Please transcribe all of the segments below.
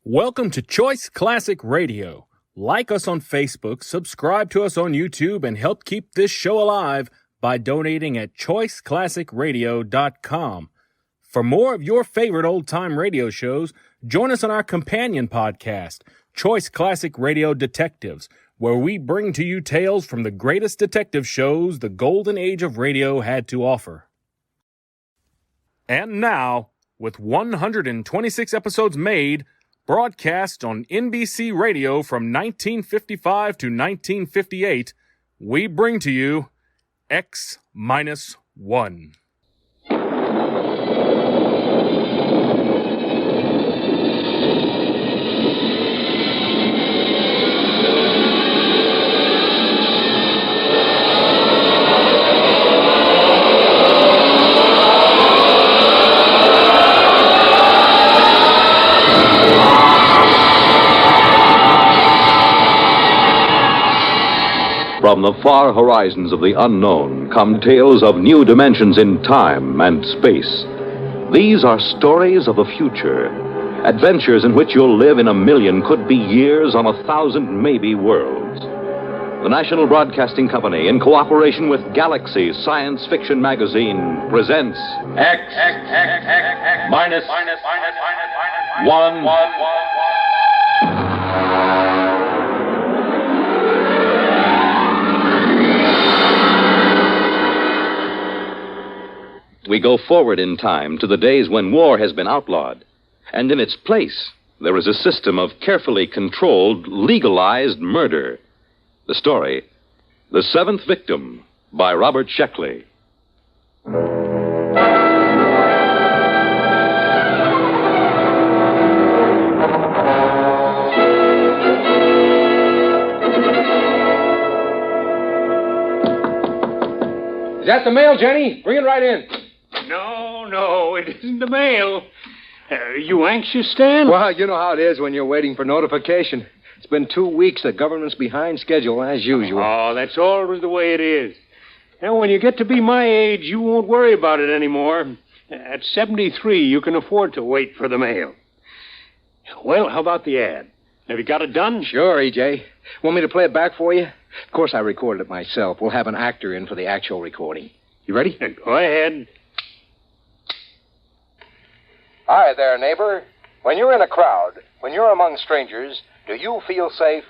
Welcome to Choice Classic Radio. Like us on Facebook, subscribe to us on YouTube, and help keep this show alive by donating at choiceclassicradio.com. For more of your favorite old-time radio shows, join us on our companion podcast, Choice Classic Radio Detectives, where we bring to you tales from the greatest detective shows the golden age of radio had to offer. And now, with 126 episodes made, broadcast on NBC Radio from 1955 to 1958, we bring to you X-1. From the far horizons of the unknown come tales of new dimensions in time and space. These are stories of the future, adventures in which you'll live in a million, could be years, on 1,000 maybe worlds. The National Broadcasting Company, in cooperation with Galaxy Science Fiction Magazine, presents X minus 1. We go forward in time to the days when war has been outlawed, and in its place, there is a system of carefully controlled, legalized murder. The story, The Seventh Victim, by Robert Sheckley. Is that the mail, Jenny? Bring it right in. No, it isn't the mail. Are you anxious, Stan? Well, you know how it is when you're waiting for notification. It's been 2 weeks. The government's behind schedule, as usual. Oh, that's always the way it is. And when you get to be my age, you won't worry about it anymore. At 73, you can afford to wait for the mail. Well, how about the ad? Have you got it done? Sure, E.J. Want me to play it back for you? Of course, I recorded it myself. We'll have an actor in for the actual recording. You ready? Go ahead. Hi there, neighbor. When you're in a crowd, when you're among strangers, do you feel safe?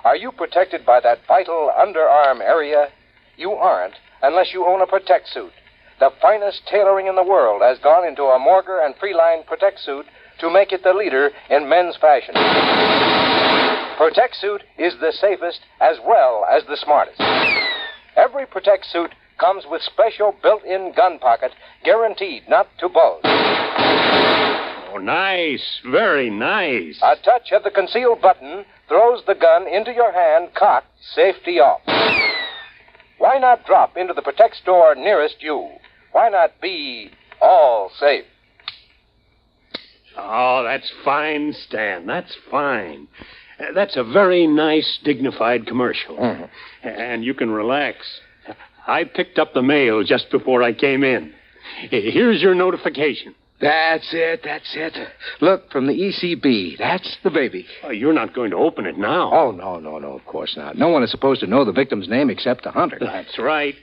Are you protected by that vital underarm area? You aren't unless you own a Protect suit. The finest tailoring in the world has gone into a Morger and Freeline Protect suit to make it the leader in men's fashion. Protect suit is the safest as well as the smartest. Every Protect suit comes with special built-in gun pocket, guaranteed not to bulge. Oh, nice. Very nice. A touch of the concealed button throws the gun into your hand, cocked, safety off. Why not drop into the Protect store nearest you? Why not be all safe? Oh, that's fine, Stan. That's fine. That's a very nice, dignified commercial. Mm-hmm. And you can relax. I picked up the mail just before I came in. Here's your notification. That's it. Look, from the ECB. That's the baby. Oh, you're not going to open it now. Oh, no, of course not. No one is supposed to know the victim's name except the hunter. That's right.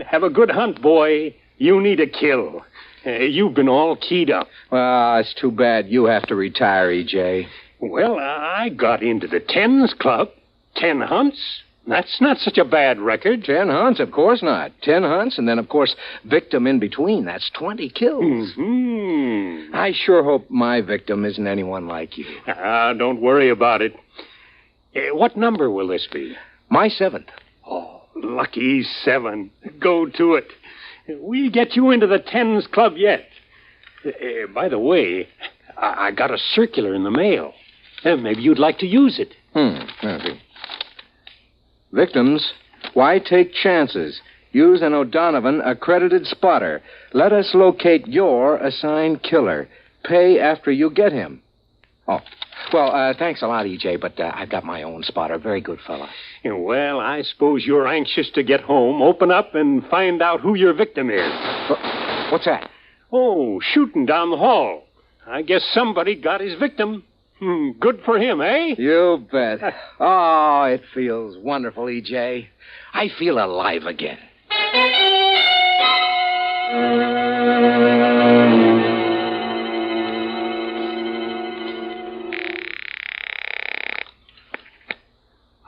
Have a good hunt, boy. You need a kill. You've been all keyed up. Well, it's too bad you have to retire, E.J. Well, I got into the Tens Club. 10 hunts. That's not such a bad record. 10 hunts? Of course not. 10 hunts, and then, of course, victim in between. That's 20 kills. Mm-hmm. I sure hope my victim isn't anyone like you. Don't worry about it. What number will this be? My 7th. Oh, lucky 7. Go to it. We'll get you into the Tens Club yet. By the way, I got a circular in the mail. Maybe you'd like to use it. Okay. Victims, why take chances? Use an O'Donovan accredited spotter. Let us locate your assigned killer. Pay after you get him. Oh, well, thanks a lot, E.J., but I've got my own spotter. Very good fella. Well, I suppose you're anxious to get home, open up, and find out who your victim is. What's that? Oh, shooting down the hall. I guess somebody got his victim. Good for him, eh? You bet. Oh, it feels wonderful, EJ. I feel alive again.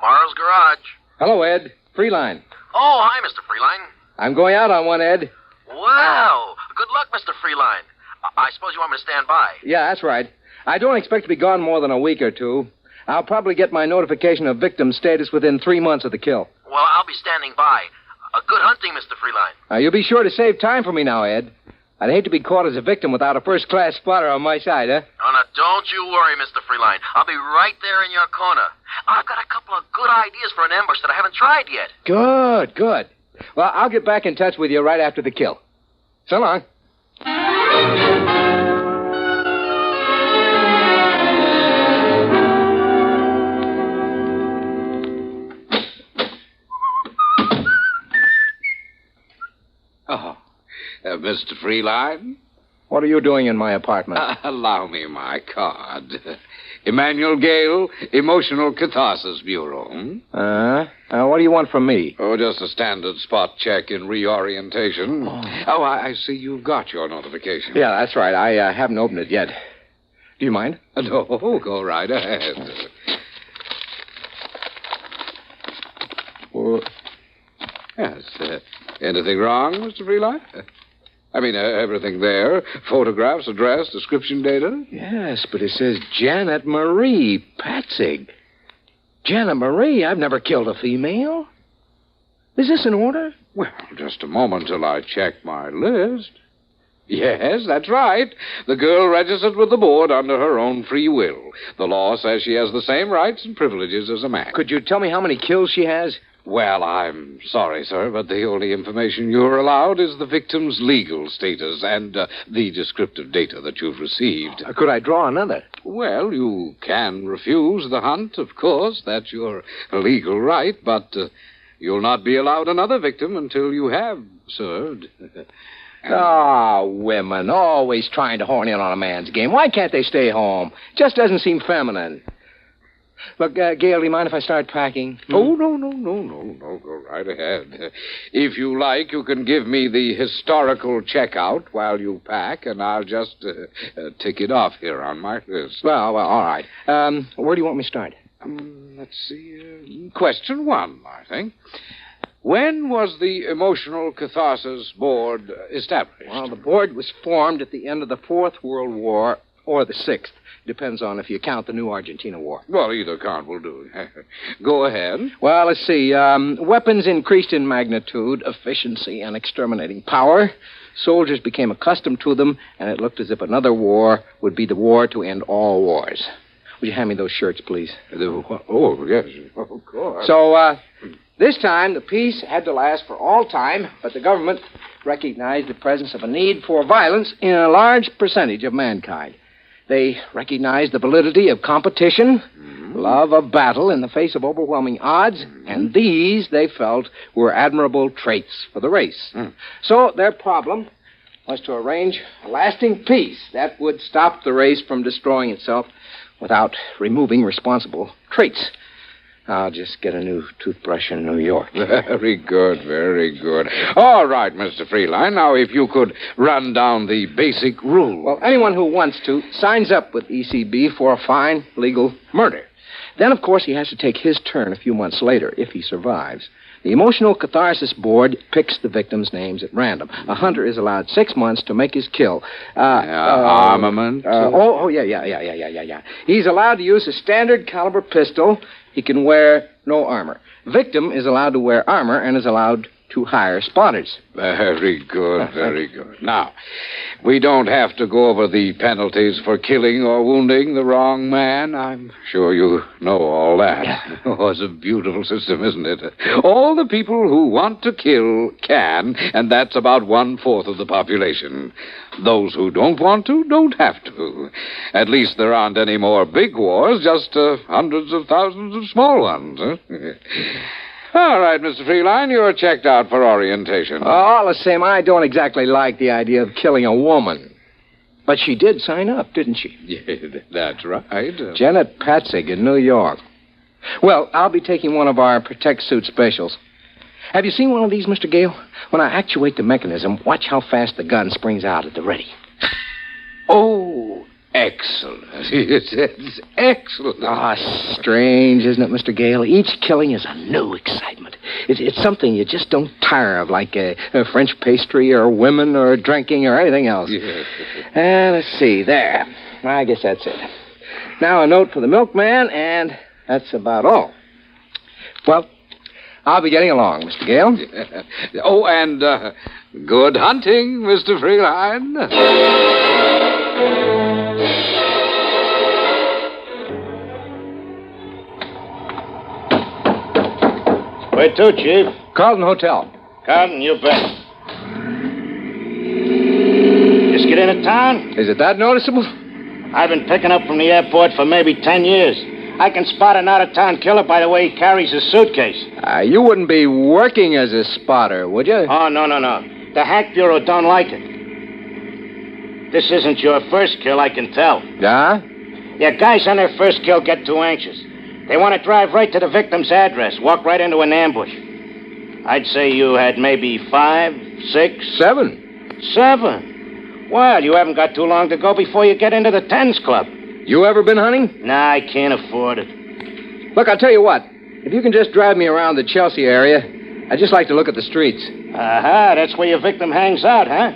Morrow's Garage. Hello, Ed. Freeline. Oh, hi, Mr. Freeline. I'm going out on one, Ed. Wow. Good luck, Mr. Freeline. I suppose you want me to stand by. Yeah, that's right. I don't expect to be gone more than a week or two. I'll probably get my notification of victim status within 3 months of the kill. Well, I'll be standing by. Good hunting, Mr. Freeline. You'll be sure to save time for me now, Ed. I'd hate to be caught as a victim without a first-class spotter on my side, huh? Oh, now, don't you worry, Mr. Freeline. I'll be right there in your corner. I've got a couple of good ideas for an ambush that I haven't tried yet. Good, good. Well, I'll get back in touch with you right after the kill. So long. Oh, Mr. Freeline? What are you doing in my apartment? Allow me my card. Emmanuel Gale, Emotional Catharsis Bureau. What do you want from me? Oh, just a standard spot check in reorientation. Oh, I see you've got your notification. Yeah, that's right. I haven't opened it yet. Do you mind? No, go right ahead. Yes. Anything wrong, Mr. Freeline? I mean, everything there. Photographs, address, description data. Yes, but it says Janet Marie Patzig. Janet Marie? I've never killed a female. Is this in order? Well, just a moment till I check my list. Yes, that's right. The girl registered with the board under her own free will. The law says she has the same rights and privileges as a man. Could you tell me how many kills she has? Well, I'm sorry, sir, but the only information you're allowed is the victim's legal status and the descriptive data that you've received. Could I draw another? Well, you can refuse the hunt, of course. That's your legal right, but you'll not be allowed another victim until you have served. Women, always trying to horn in on a man's game. Why can't they stay home? Just doesn't seem feminine. Look, Gail, do you mind if I start packing? Oh, no. Go right ahead. If you like, you can give me the historical checkout while you pack, and I'll just tick it off here on my list. Well, all right. Where do you want me to start? Let's see. Question 1, I think. When was the Emotional Catharsis Board established? Well, the board was formed at the end of the Fourth World War or the Sixth. Depends on if you count the new Argentina War. Well, either count will do. Go ahead. Well, let's see. Weapons increased in magnitude, efficiency, and exterminating power. Soldiers became accustomed to them, and it looked as if another war would be the war to end all wars. Would you hand me those shirts, please? Oh, yes, of course. So, this time, the peace had to last for all time, but the government recognized the presence of a need for violence in a large percentage of mankind. They recognized the validity of competition, love of battle in the face of overwhelming odds, and these, they felt, were admirable traits for the race. So their problem was to arrange a lasting peace that would stop the race from destroying itself without removing responsible traits. I'll just get a new toothbrush in New York. Very good, very good. All right, Mr. Freeline. Now, if you could run down the basic rule. Well, anyone who wants to signs up with ECB for a fine legal murder. Then, of course, he has to take his turn a few months later, if he survives. The Emotional Catharsis Board picks the victims' names at random. A hunter is allowed 6 months to make his kill. Armament? Yeah. He's allowed to use a standard caliber pistol. He can wear no armor. Victim is allowed to wear armor and is allowed to hire spotters. Very good, very good. Now, we don't have to go over the penalties for killing or wounding the wrong man. I'm sure you know all that. Oh, it's a beautiful system, isn't it? All the people who want to kill can, and that's about 1/4 of the population. Those who don't want to don't have to. At least there aren't any more big wars, just hundreds of thousands of small ones. Huh? All right, Mr. Freeline, you're checked out for orientation. All the same, I don't exactly like the idea of killing a woman. But she did sign up, didn't she? Yeah, that's right. Janet Patzig in New York. Well, I'll be taking one of our Protect Suit specials. Have you seen one of these, Mr. Gale? When I actuate the mechanism, watch how fast the gun springs out at the ready. Oh, excellent. It's excellent. Ah, strange, isn't it, Mr. Gale? Each killing is a new excitement. It's something you just don't tire of, like a French pastry or women or drinking or anything else. Yes. Let's see, there. I guess that's it. Now a note for the milkman, and that's about all. Well, I'll be getting along, Mr. Gale. Oh, and good hunting, Mr. Freeline. Where to, Chief? Carlton Hotel. Carlton, you bet. Just get into town? Is it that noticeable? I've been picking up from the airport for maybe 10 years. I can spot an out-of-town killer by the way he carries his suitcase. You wouldn't be working as a spotter, would you? Oh, no. The Hack Bureau don't like it. This isn't your first kill, I can tell. Yeah? Yeah, guys on their first kill get too anxious. They want to drive right to the victim's address, walk right into an ambush. I'd say you had maybe 5, 6... 7. 7? Well, you haven't got too long to go before you get into the Tens Club. You ever been hunting? Nah, I can't afford it. Look, I'll tell you what. If you can just drive me around the Chelsea area, I'd just like to look at the streets. Aha, that's where your victim hangs out, huh?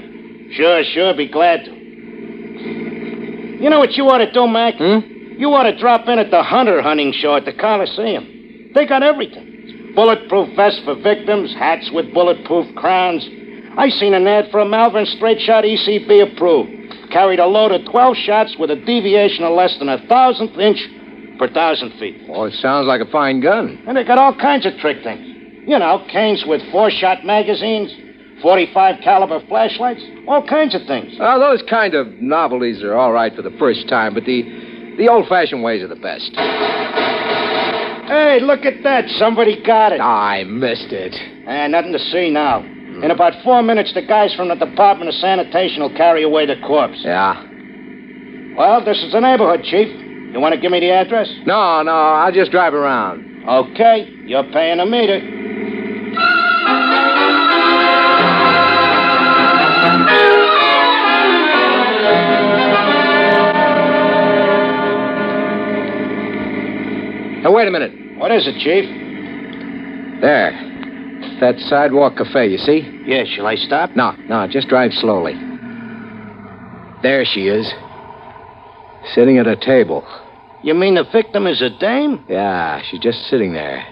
Sure, be glad to. You know what you ought to do, Mac? You ought to drop in at the Hunter hunting show at the Coliseum. They got everything. Bulletproof vests for victims, hats with bulletproof crowns. I seen an ad for a Malvern straight shot ECB approved. Carried a load of 12 shots with a deviation of less than 1,000th inch per 1,000 feet. Oh, it sounds like a fine gun. And they got all kinds of trick things. You know, canes with 4-shot magazines, 45 caliber flashlights, all kinds of things. Oh, those kind of novelties are all right for the first time, but the old-fashioned ways are the best. Hey, look at that. Somebody got it. I missed it. Nothing to see now. In about 4 minutes, the guys from the Department of Sanitation will carry away the corpse. Yeah? Well, this is the neighborhood, Chief. You want to give me the address? No, I'll just drive around. Okay, you're paying a meter. Now, wait a minute. What is it, Chief? There. That sidewalk cafe, you see? Yeah, shall I stop? No, just drive slowly. There she is. Sitting at a table. You mean the victim is a dame? Yeah, she's just sitting there.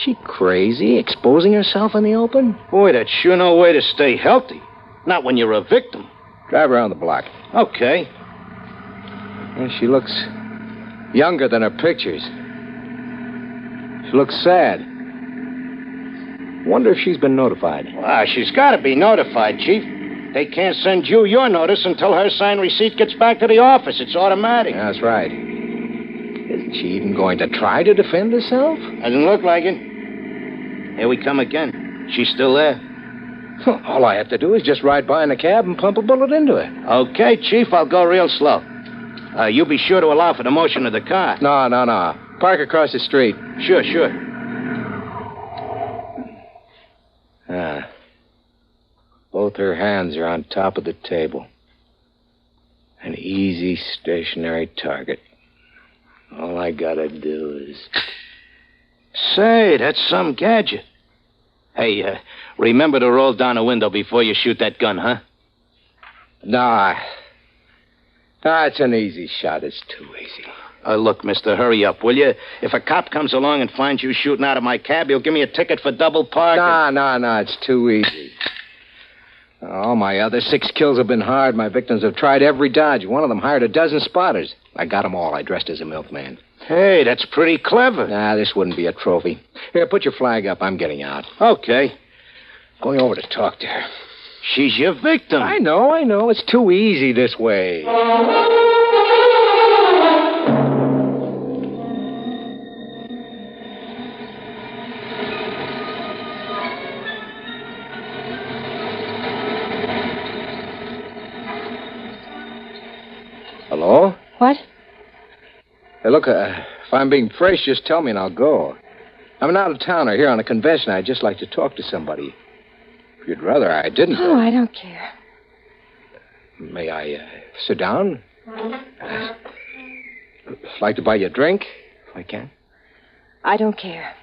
She crazy, exposing herself in the open? Boy, that's sure no way to stay healthy. Not when you're a victim. Drive around the block. Okay. And she looks younger than her pictures. She looks sad. Wonder if she's been notified. Well, she's got to be notified, Chief. They can't send you your notice until her signed receipt gets back to the office. It's automatic. That's right. Isn't she even going to try to defend herself? Doesn't look like it. Here we come again. She's still there. All I have to do is just ride by in a cab and pump a bullet into her. Okay, Chief, I'll go real slow. You be sure to allow for the motion of the car. No. Park across the street. Sure. Both her hands are on top of the table. An easy, stationary target. All I gotta do is... Say, that's some gadget. Hey, remember to roll down the window before you shoot that gun, huh? Nah, it's an easy shot. It's too easy. Look, mister, hurry up, will you? If a cop comes along and finds you shooting out of my cab, he'll give me a ticket for double parking. Nah, it's too easy. All my other 6 kills have been hard. My victims have tried every dodge. One of them hired a dozen spotters. I got them all. I dressed as a milkman. Hey, that's pretty clever. Nah, this wouldn't be a trophy. Here, put your flag up. I'm getting out. Okay. Going over to talk to her. She's your victim. I know. It's too easy this way. Hey, look, if I'm being fresh, just tell me and I'll go. I'm an out-of-towner here on a convention. I'd just like to talk to somebody. If you'd rather I didn't. Oh, I don't care. May I sit down? Like to buy you a drink, if I can. I don't care.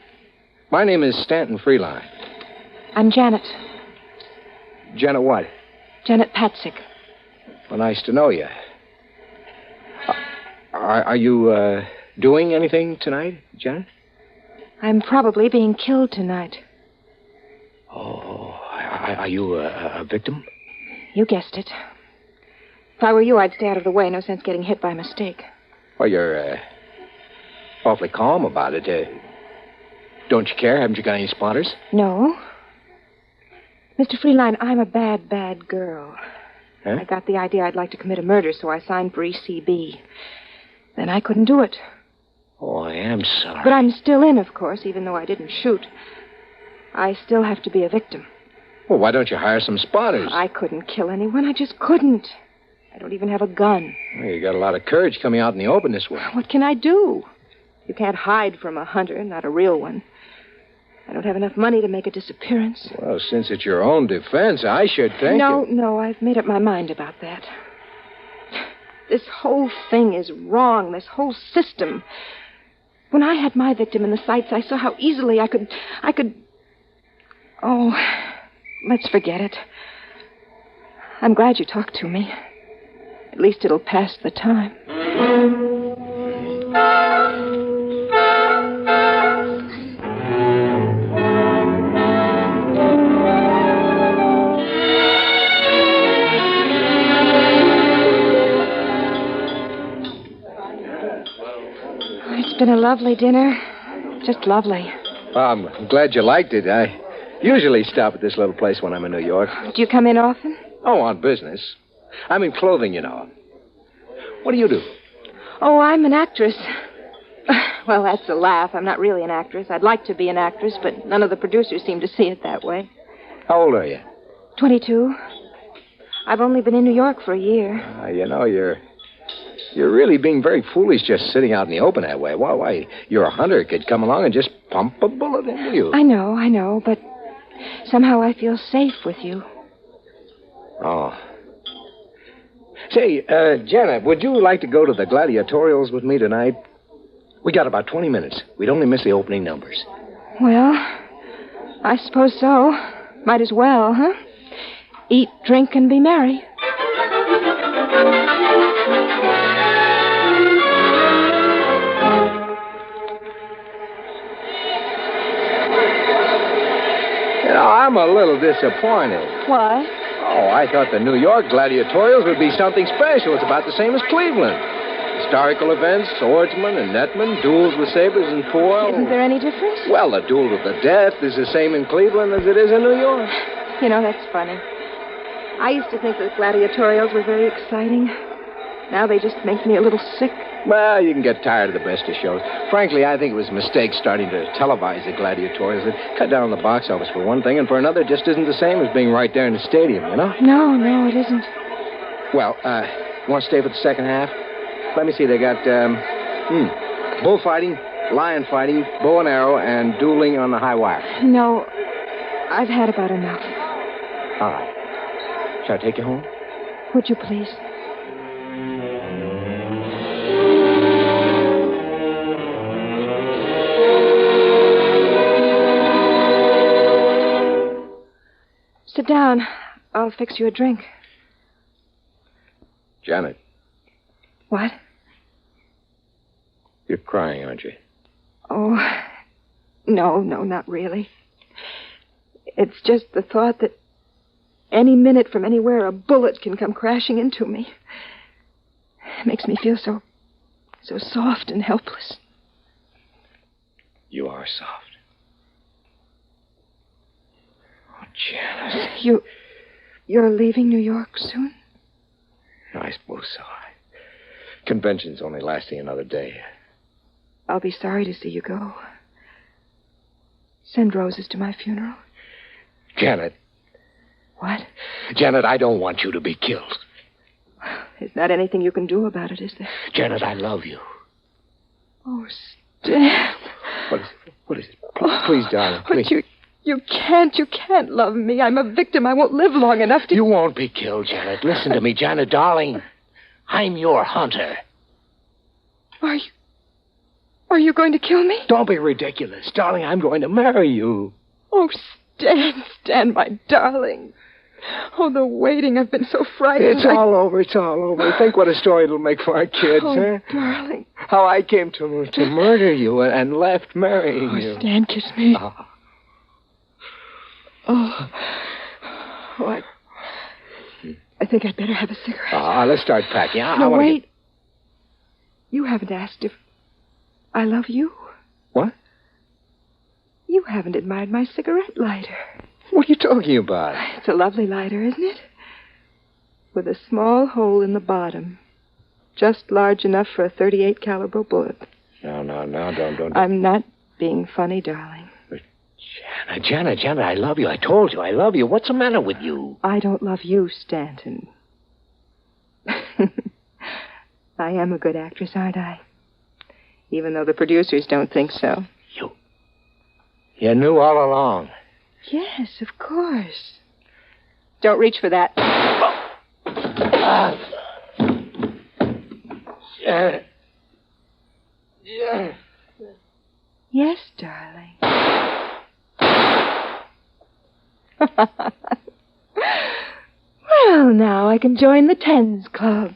My name is Stanton Freeline. I'm Janet. Janet what? Janet Patzik. Well, nice to know you. Are you doing anything tonight, Janet? I'm probably being killed tonight. Oh, are you a victim? You guessed it. If I were you, I'd stay out of the way. No sense getting hit by mistake. Well, you're awfully calm about it. Don't you care? Haven't you got any spotters? No. Mr. Freeline, I'm a bad, bad girl. Huh? I got the idea I'd like to commit a murder, so I signed for ECB. Then I couldn't do it. Oh, I am sorry. But I'm still in, of course, even though I didn't shoot. I still have to be a victim. Well, why don't you hire some spotters? I couldn't kill anyone. I just couldn't. I don't even have a gun. Well, you got a lot of courage coming out in the open this way. What can I do? You can't hide from a hunter, not a real one. I don't have enough money to make a disappearance. Well, since it's your own defense, I should think... No, I've made up my mind about that. This whole thing is wrong, this whole system. When I had my victim in the sights, I saw how easily I could... Oh, let's forget it. I'm glad you talked to me. At least it'll pass the time. It's been a lovely dinner. Just lovely. Well, I'm glad you liked it. I usually stop at this little place when I'm in New York. Do you come in often? Oh, on business. I'm in clothing, you know. What do you do? Oh, I'm an actress. Well, that's a laugh. I'm not really an actress. I'd like to be an actress, but none of the producers seem to see it that way. How old are you? 22. I've only been in New York for a year. You're really being very foolish just sitting out in the open that way. Why, you're a hunter. Could come along and just pump a bullet into you. I know, but somehow I feel safe with you. Oh. Say, Janet, would you like to go to the gladiatorials with me tonight? We got about 20 minutes. We'd only miss the opening numbers. Well, I suppose so. Might as well, huh? Eat, drink, and be merry. You know, I'm a little disappointed. Why? Oh, I thought the New York gladiatorials would be something special. It's about the same as Cleveland. Historical events, swordsmen and netmen, duels with sabers and foil. Isn't there any difference? Well, the duel to the death is the same in Cleveland as it is in New York. You know, that's funny. I used to think that gladiatorials were very exciting. Now they just make me a little sick. Well, you can get tired of the best of shows. Frankly, I think it was a mistake starting to televise the gladiatorials. It cut down on the box office for one thing, and for another, it just isn't the same as being right there in the stadium, you know? No, it isn't. Well, want to stay for the second half? Let me see. They got bullfighting, lion fighting, bow and arrow, and dueling on the high wire. No, I've had about enough. All right. Shall I take you home? Would you please? Sit down. I'll fix you a drink. Janet. What? You're crying, aren't you? Oh, no, not really. It's just the thought that any minute from anywhere a bullet can come crashing into me. It makes me feel so soft and helpless. You are soft. Oh, Janet. You're leaving New York soon? I suppose so. Convention's only lasting another day. I'll be sorry to see you go. Send roses to my funeral. Janet. What? Janet, I don't want you to be killed. There's not anything you can do about it, is there? Janet, I love you. Oh, Stan. What is it? What is it? Please, darling, please. But you can't love me. I'm a victim. I won't live long enough to... You won't be killed, Janet. Listen to me, Janet, darling. I'm your hunter. Are you going to kill me? Don't be ridiculous. Darling, I'm going to marry you. Oh, Stan, my darling. Oh, the waiting. I've been so frightened. It's all over. Think what a story it'll make for our kids, Oh, huh? darling. How I came to murder you and left marrying you. Oh, Stan, kiss me. I think I'd better have a cigarette. Let's start packing. No, wait. You haven't asked if I love you. What? You haven't admired my cigarette lighter. What are you talking about? It's a lovely lighter, isn't it? With a small hole in the bottom. Just large enough for a .38 caliber bullet. No, don't. I'm not being funny, darling. Janet, I love you. I told you I love you. What's the matter with you? I don't love you, Stanton. I am a good actress, aren't I? Even though the producers don't think so. You knew all along. Yes, of course. Don't reach for that. Yes, darling. Well, now I can join the Tens Club.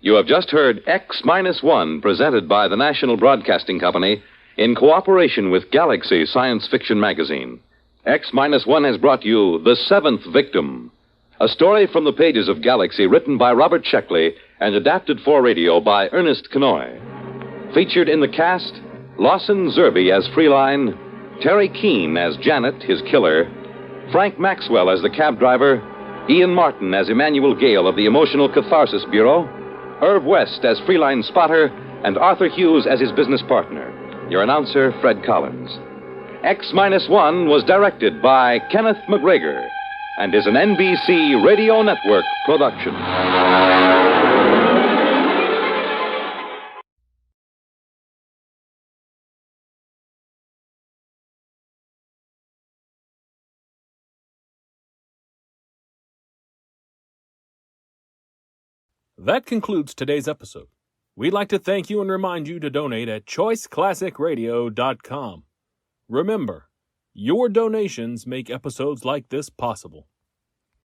You have just heard X-1, presented by the National Broadcasting Company in cooperation with Galaxy Science Fiction Magazine. X-1 has brought you The Seventh Victim, a story from the pages of Galaxy written by Robert Sheckley and adapted for radio by Ernest Kenoy. Featured in the cast, Lawson Zerbe as Freeline, Terry Keane as Janet, his killer, Frank Maxwell as the cab driver, Ian Martin as Emmanuel Gale of the Emotional Catharsis Bureau, Irv West as Freeline Spotter, and Arthur Hughes as his business partner. Your announcer, Fred Collins. X-1 was directed by Kenneth McGregor and is an NBC Radio Network production. That concludes today's episode. We'd like to thank you and remind you to donate at choiceclassicradio.com. Remember, your donations make episodes like this possible.